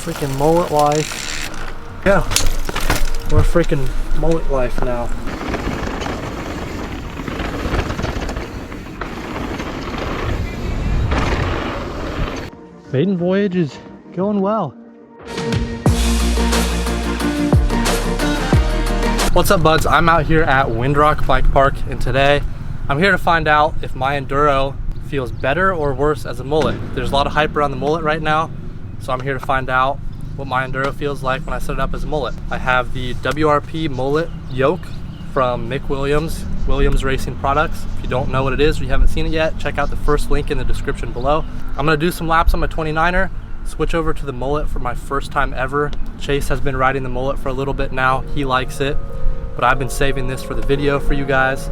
Freaking mullet life. Yeah, we're freaking mullet life now. Maiden Voyage is going well. What's up, buds? I'm out here at Windrock Bike Park, and today I'm here to find out if my Enduro feels better or worse as a mullet. There's a lot of hype around the mullet right now, so I'm here to find out what my Enduro feels like when I set it up as a mullet. I have the WRP mullet yoke from Mick Williams Racing Products. If you don't know what it is or you haven't seen it yet, check out the first link in the description below. I'm gonna do some laps on my 29er, switch over to the mullet for my first time ever. Chase has been riding the mullet for a little bit now. He likes it, but I've been saving this for the video for you guys.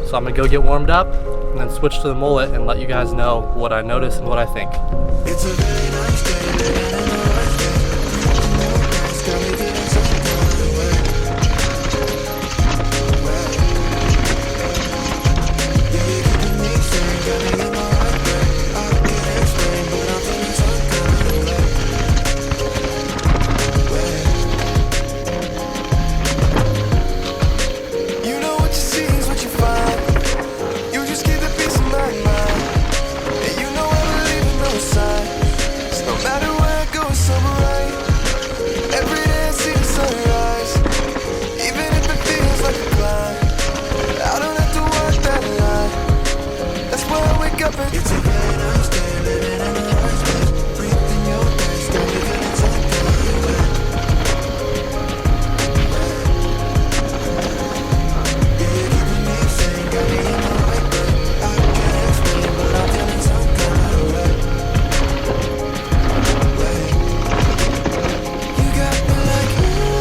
So I'm gonna go get warmed up and then switch to the mullet and let you guys know what I notice and what I think. It's a very nice day. It's a very nice day, living in a nice place, breathing your best, don't you get inside yeah, you're keeping me sane, got me in the right way. I can't explain, but I'm feeling some kind of way. You got me like,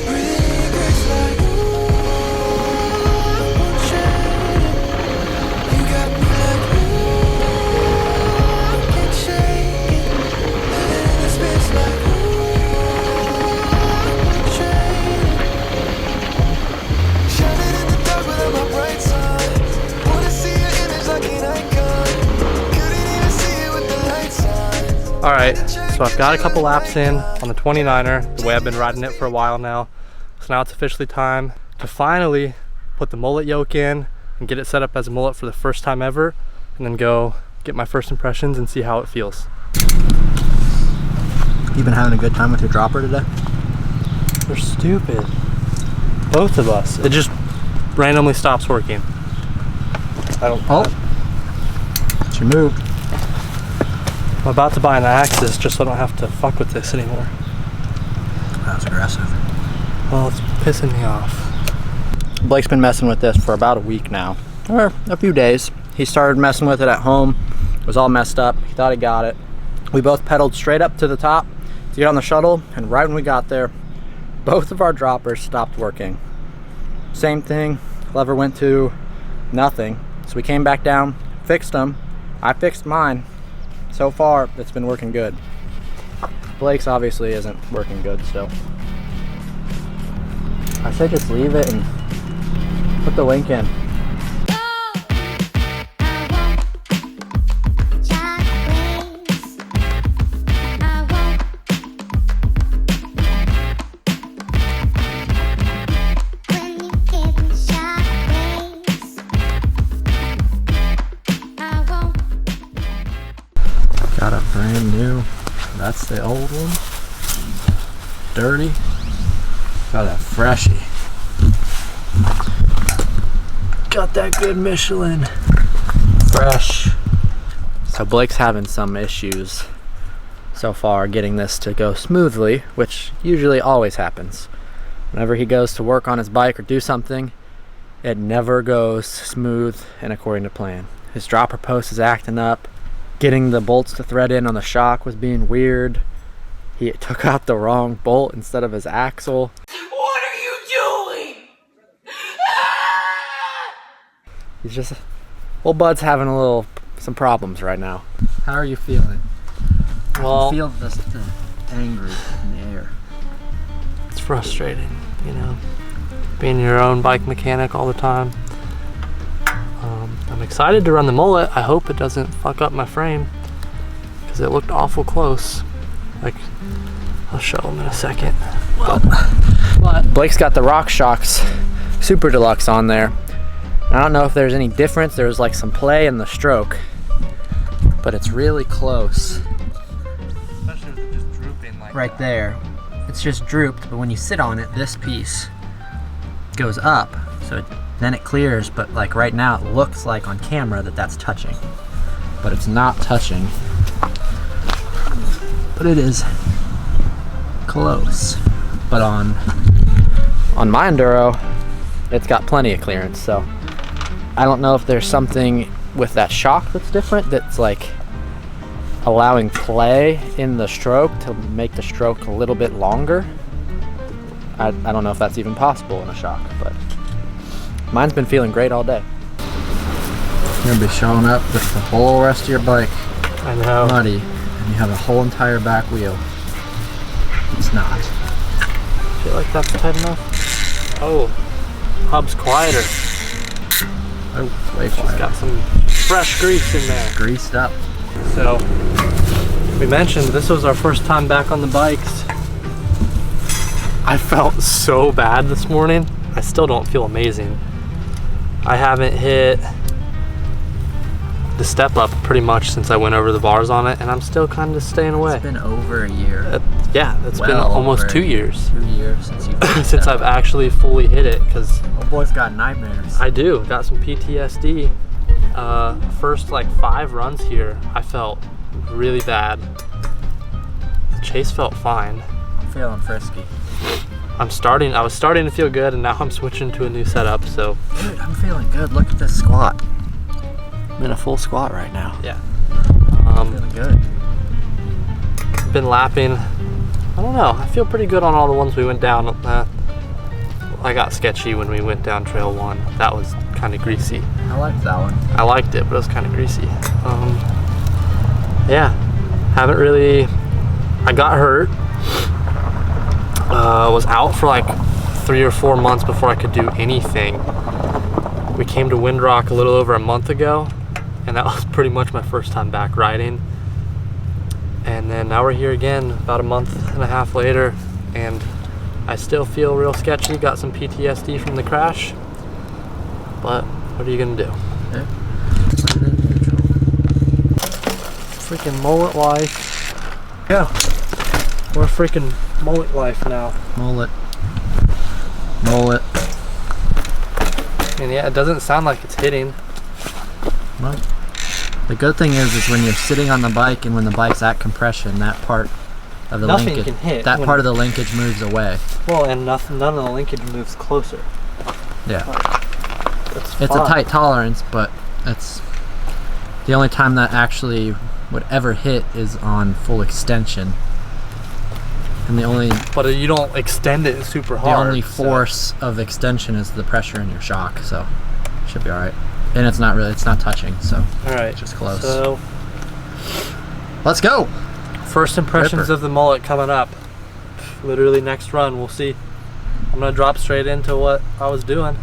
breathing in grace like, All right, so I've got a couple laps in on the 29er, the way I've been riding it for a while now. So now it's officially time to finally put the mullet yoke in and get it set up as a mullet for the first time ever, and then go get my first impressions and see how it feels. You been having a good time with your dropper today? We're stupid. Both of us. It just randomly stops working. I don't. Oh, she moved. I'm about to buy an Axis just so I don't have to fuck with this anymore. That was aggressive. Well, it's pissing me off. Blake's been messing with this for about a week now, or a few days. He started messing with it at home. It was all messed up. He thought he got it. We both pedaled straight up to the top to get on the shuttle, and right when we got there, both of our droppers stopped working. Same thing, lever went to nothing. So we came back down, fixed them. I fixed mine. So far, it's been working good. Blake's obviously isn't working good still. I say just leave it and put the link in. Got a brand new, that's the old one, dirty, got a freshie. Got that good Michelin, fresh. So Blake's having some issues so far getting this to go smoothly, which usually always happens. Whenever he goes to work on his bike or do something, it never goes smooth and according to plan. His dropper post is acting up. Getting the bolts to thread in on the shock was being weird. He took out the wrong bolt instead of his axle. What are you doing? He's just, old Bud's having some problems right now. How are you feeling? Well, I feel the anger in the air. It's frustrating, you know, being your own bike mechanic all the time. I'm excited to run the mullet. I hope it doesn't fuck up my frame, because it looked awful close. Like, I'll show them in a second. But Blake's got the RockShox Super Deluxe on there. I don't know if there's any difference. There's like some play in the stroke, but it's really close. Especially with it just drooping like Right there. It's just drooped, but when you sit on it, this piece goes up. So then it clears, but like right now it looks like on camera that that's touching. But it's not touching. But it is close. But on my Enduro, it's got plenty of clearance, so I don't know if there's something with that shock that's different, that's like allowing play in the stroke to make the stroke a little bit longer. I don't know if that's even possible in a shock, but mine's been feeling great all day. You're gonna be showing up with the whole rest of your bike I know. muddy, and you have a whole entire back wheel. It's not. I feel like that's tight enough. Oh, hub's quieter. Oh, way She's quieter. got some fresh grease in there. Greased up. So, we mentioned this was our first time back on the bikes. I felt so bad this morning. I still don't feel amazing. I haven't hit the step up pretty much since I went over the bars on it, and I'm still kind of staying away. It's been over a year. Yeah, it's been Well almost over 2 years 2 years since you've since I've actually fully hit it, because Oh, boy's got nightmares. I do. Got some PTSD. First like 5 runs here, I felt really bad. The chase felt fine. I'm feeling frisky. I was starting to feel good, and now I'm switching to a new setup, so. Dude, I'm feeling good. Look at this squat. I'm in a full squat right now. Yeah. I'm feeling good. Been lapping. I don't know. I feel pretty good on all the ones we went down. I got sketchy when we went down Trail 1. That was kind of greasy. I like that one. I liked it, but it was kind of greasy. Yeah, haven't really. I got hurt. Was out for like 3 or 4 months before I could do anything. We came to Windrock a little over a month ago, and that was pretty much my first time back riding. And then now we're here again about a month and a half later, and I still feel real sketchy. Got some PTSD from the crash, but what are you gonna do? Okay. Freaking mullet life. Yeah, we're freaking mullet life now. Mullet. Mullet. And yeah, it doesn't sound like it's hitting. Well, the good thing is when you're sitting on the bike and when the bike's at compression, that part of the Nothing linkage, can hit that when- part of the linkage moves away. Well, and none of the linkage moves closer. Yeah. That's It's fine. a tight tolerance, but it's the only time that actually would ever hit is on full extension. And the only But you don't extend it super hard. so- force of extension is the pressure in your shock, so should be all right. And it's not touching, so All right, just close. So, let's go. first impressions Ripper. of the mullet coming up. Literally next run, we'll see. I'm gonna drop straight into what I was doing.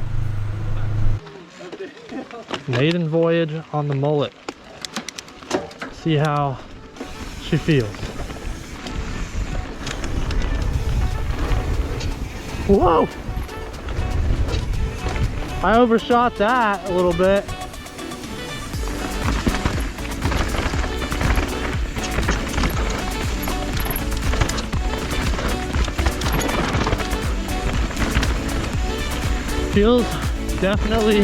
Maiden Voyage on the mullet. See how she feels. Whoa! I overshot that a little bit. Feels definitely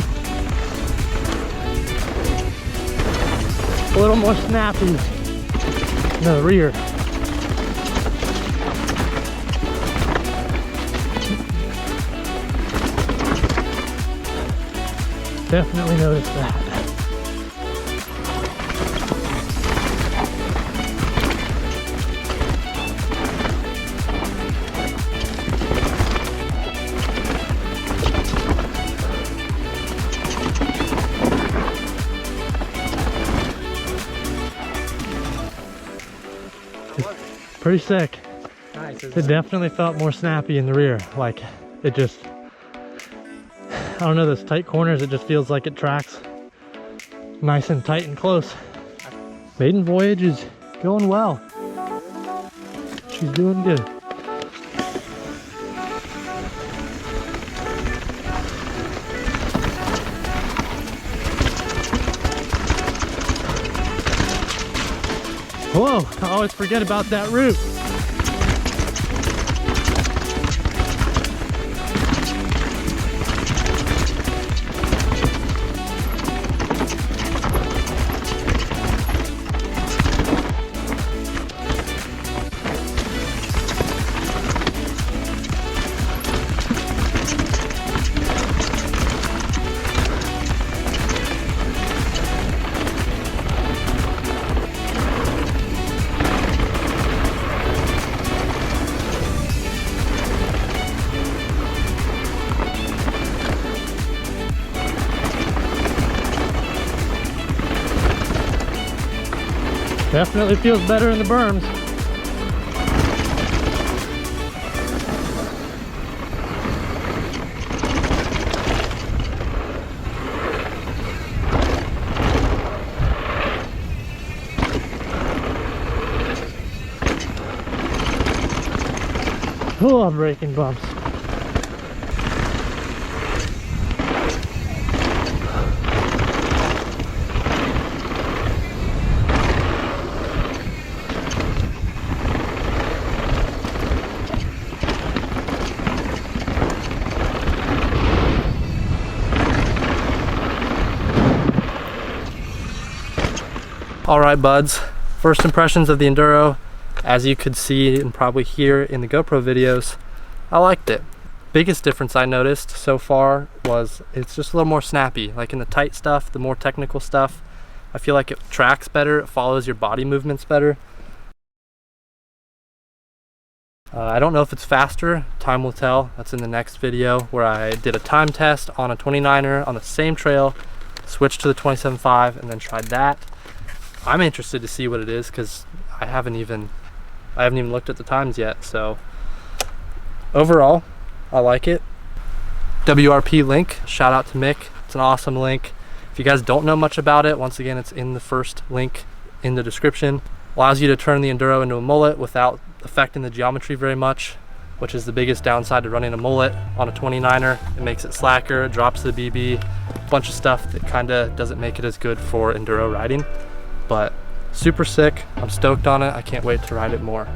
a little more snappy in the rear. Definitely noticed that. Pretty sick. Nice. It definitely felt more snappy in the rear. Like it just, I don't know, those tight corners, it just feels like it tracks nice and tight and close. Maiden Voyage is Going well. She's doing good. Whoa, I always forget about that route. Definitely feels better in the berms. Oh, I'm breaking bumps. All right, buds, first impressions of the Enduro. As you could see and probably hear in the GoPro videos, I liked it. Biggest difference I noticed so far was it's just a little more snappy. Like in the tight stuff, the more technical stuff, I feel like it tracks better, it follows your body movements better. I don't know if it's faster, time will tell. That's in the next video where I did a time test on a 29er on the same trail, switched to the 27.5 and then tried that. I'm interested to see what it is because I haven't even looked at the times yet. So overall, I like it. WRP link, shout out to Mick. It's an awesome link. If you guys don't know much about it, once again, it's in the first link in the description. Allows you to turn the Enduro into a mullet without affecting the geometry very much, which is the biggest downside to running a mullet on a 29er. It makes it slacker, it drops the BB, a bunch of stuff that kind of doesn't make it as good for Enduro riding. But super sick, I'm stoked on it, I can't wait to ride it more.